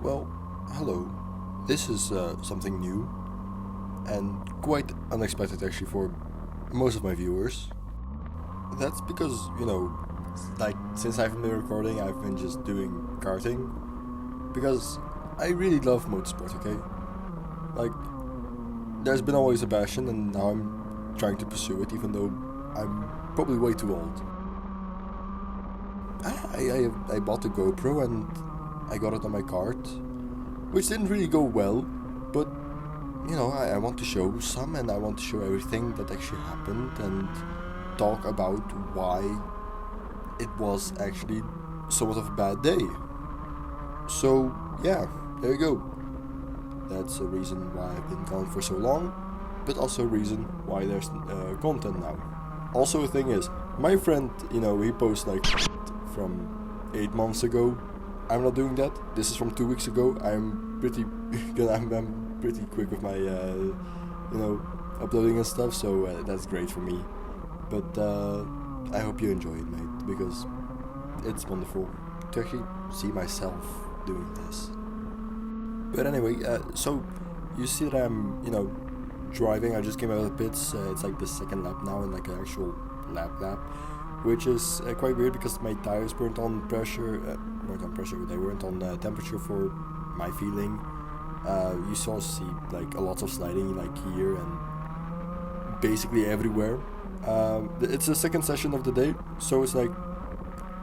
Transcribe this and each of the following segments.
Well, hello. This is something new and quite unexpected actually for most of my viewers. That's because, since I've been recording, I've been just doing karting because I really love motorsport, okay? Like, there's been always a passion and now I'm trying to pursue it even though I'm probably way too old. I bought the GoPro and I got it on my cart, which didn't really go well, but I want to show some and I want to show everything that actually happened and talk about why it was actually somewhat of a bad day. So yeah, there you go. That's a reason why I've been gone for so long, but also a reason why there's content now. Also, the thing is, my friend, he posts like from 8 months ago. I'm not doing that. This is from 2 weeks ago. I'm pretty quick with my uploading and stuff, so that's great for me. But I hope you enjoy it, mate, because it's wonderful to actually see myself doing this. But anyway, so you see that I'm driving. I just came out of the pits. It's like the second lap now, and like an actual lap, which is quite weird because my tires weren't on pressure. They weren't on temperature for my feeling. You saw like a lot of sliding like here and basically everywhere. It's the second session of the day, so it's like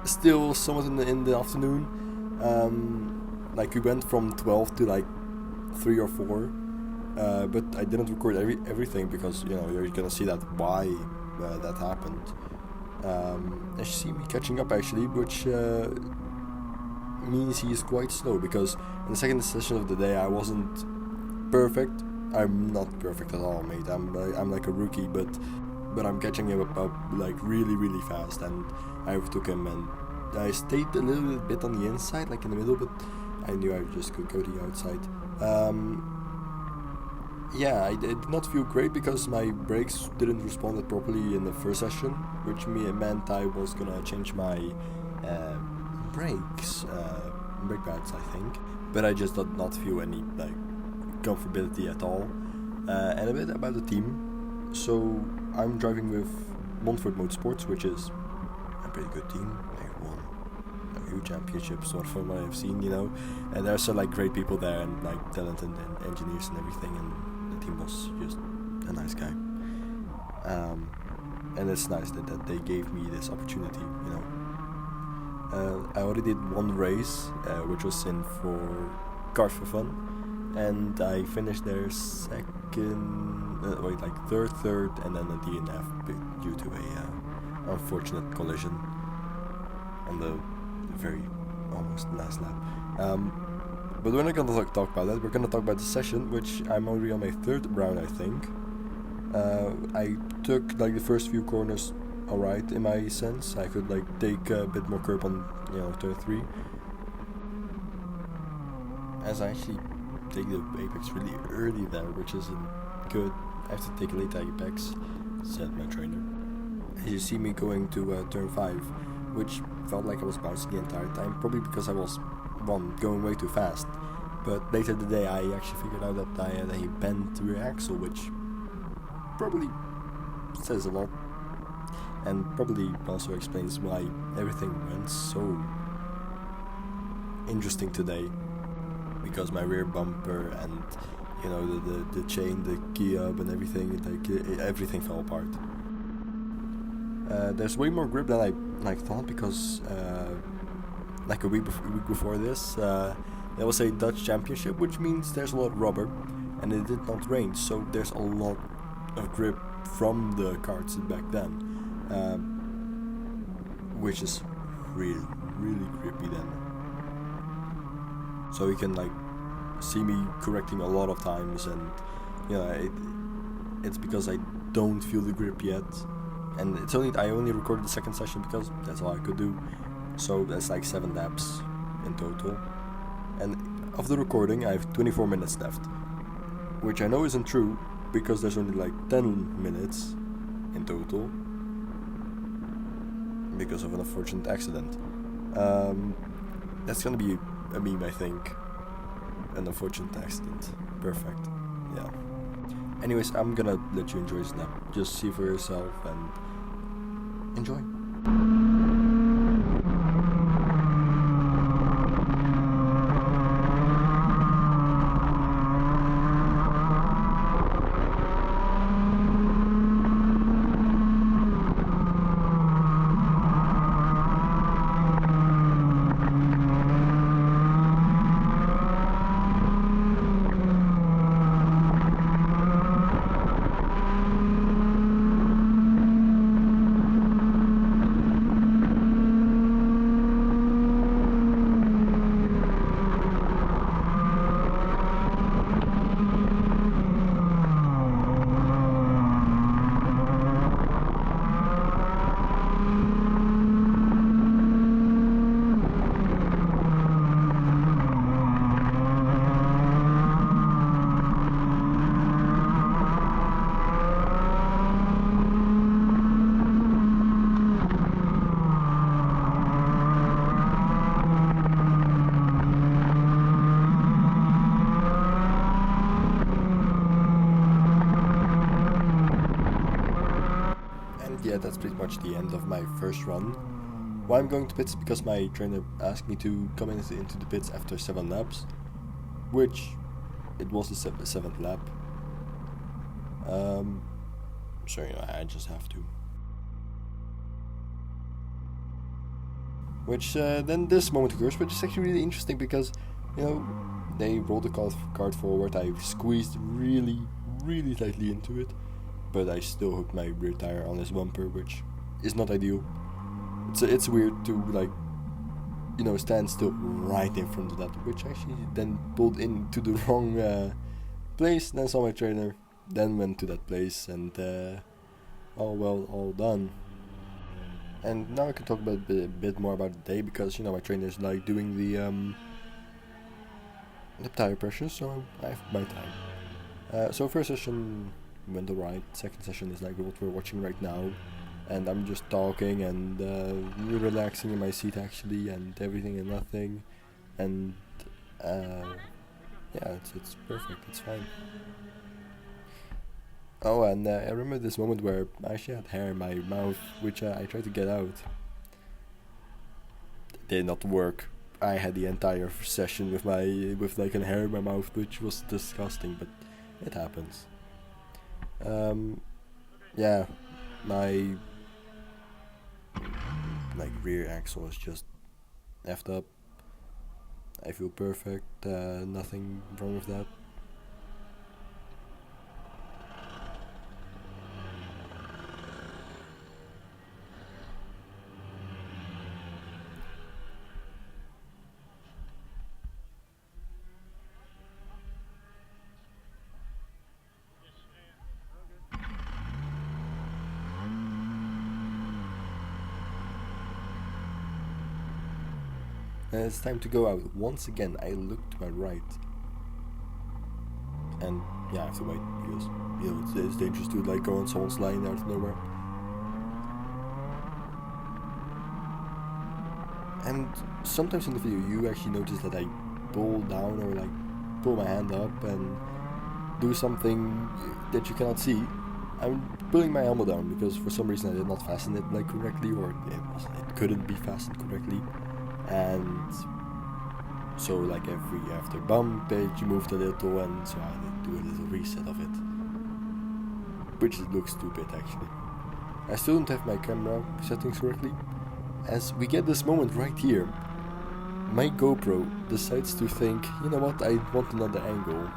still somewhat in the afternoon. Like we went from 12 to like 3 or 4, but I didn't record everything because you're gonna see that why that happened. And you see me catching up actually, which means he is quite slow because in the second session of the day I wasn't perfect. I'm not perfect at all, mate. I'm like a rookie, but I'm catching him up like really fast, and I overtook him and I stayed a little bit on the inside, like in the middle, but I knew I just could go to the outside. Yeah, I did not feel great because my brakes didn't respond properly in the first session, which meant I was gonna change my brakes, brake pads, I think. But I just did not feel any like comfortability at all. And a bit about the team. So I'm driving with Montfort Motorsports, which is a pretty good team. They won a few championships, sort of from what I've seen, And there's like great people there and like talented and engineers and everything. And the team was just a nice guy. And it's nice that they gave me this opportunity, I already did one race, which was in for Cars for Fun, and I finished there third, and then a DNF due to a unfortunate collision on the very almost last lap. But we're not gonna talk about that. We're gonna talk about the session, which I'm already on my third round, I think. I took like the first few corners alright in my sense. I could like take a bit more curb on turn 3. As I actually take the apex really early there, which isn't good. I have to take a late apex, said my trainer. As you see me going to turn 5, which felt like I was bouncing the entire time, probably because I was going way too fast. But later the day I actually figured out that I had a bent rear axle, which probably says a lot. And probably also explains why everything went so interesting today. Because my rear bumper and the chain, the key up and everything, everything fell apart. There's way more grip than I thought because like a week before this there was a Dutch championship, which means there's a lot of rubber and it did not rain, so there's a lot of grip from the karts back then. Which is really grippy then. So you can like see me correcting a lot of times, and it's because I don't feel the grip yet, and I only recorded the second session because that's all I could do. So that's like 7 laps in total, and of the recording I have 24 minutes left, which I know isn't true because there's only like 10 minutes in total. Because of an unfortunate accident. That's gonna be a meme, I think. an unfortunate accident. Perfect. Yeah. Anyways, I'm gonna let you enjoy Snap. Just see for yourself and enjoy. Yeah, that's pretty much the end of my first run. Why I'm going to pits is because my trainer asked me to come into the pits after 7 laps, which it was the 7th lap. So I just have to. Which then this moment occurs, which is actually really interesting because they rolled the cart forward. I squeezed really, really tightly into it. But I still hooked my rear tire on his bumper, which is not ideal. It's weird to stand still right in front of that, which actually then pulled into the wrong place. Then saw my trainer, then went to that place, and all done. And now I can talk about a bit more about the day because my trainer is doing the tire pressure, so I have my time. So first session went alright. Second session is like what we're watching right now, and I'm just talking and relaxing in my seat actually, and everything and nothing, and yeah, it's perfect. It's fine. Oh, and I remember this moment where I actually had hair in my mouth, which I tried to get out. It did not work. I had the entire session with like a hair in my mouth, which was disgusting, but it happens. Yeah, my rear axle is just effed up. I feel perfect, nothing wrong with that. It's time to go out. Once again, I look to my right. And yeah, I have to wait because it's dangerous to go on someone's line out of nowhere. And sometimes in the video you actually notice that I pull down or pull my hand up and do something that you cannot see. I'm pulling my helmet down because for some reason I did not fasten it correctly, or it couldn't be fastened correctly. And so after bump it moved a little, and so I did do a little reset of it, which looks stupid actually. I still don't have my camera settings correctly. As we get this moment right here, my GoPro decides to think, you know what, I want another angle,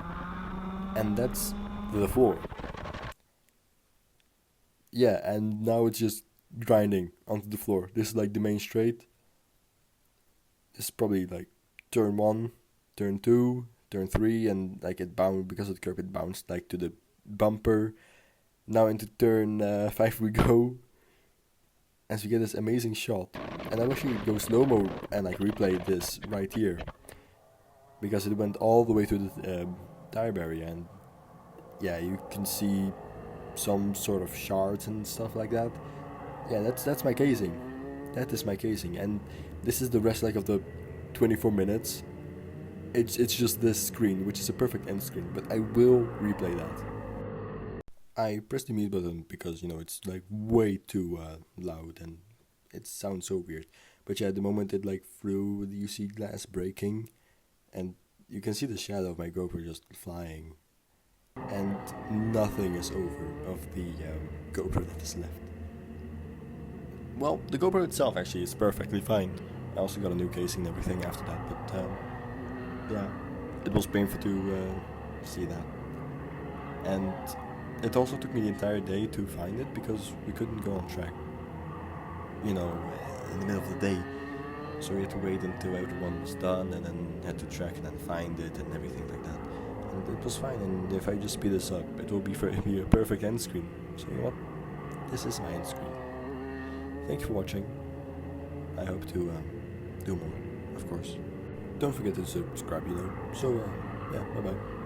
and that's the floor. Yeah, and now it's just grinding onto the floor. This is the main straight. It's probably turn 1, turn 2, turn 3, and it bounced because of the curb. It bounced to the bumper. Now into turn 5 we go, as we get this amazing shot. And I wish you could go slow-mo and replay this right here, because it went all the way to the tire barrier, and yeah, you can see some sort of shards and stuff like that. Yeah, that's my casing. That is my casing, and this is the rest of the 24 minutes. it's just this screen, which is a perfect end screen, but I will replay that. I pressed the mute button because, it's like way too loud and it sounds so weird. But yeah, the moment it like flew, you see glass breaking and you can see the shadow of my GoPro just flying. And nothing is over of the GoPro that is left. Well, the GoPro itself actually is perfectly fine. I also got a new casing and everything after that, but yeah, it was painful to see that. And it also took me the entire day to find it because we couldn't go on track, in the middle of the day. So we had to wait until everyone was done and then had to track and then find it and everything like that. And it was fine, and if I just speed this up, it will be a perfect end screen. So you know what? This is my end screen. Thank you for watching. I hope to do more, of course. Don't forget to subscribe, So, yeah, bye-bye.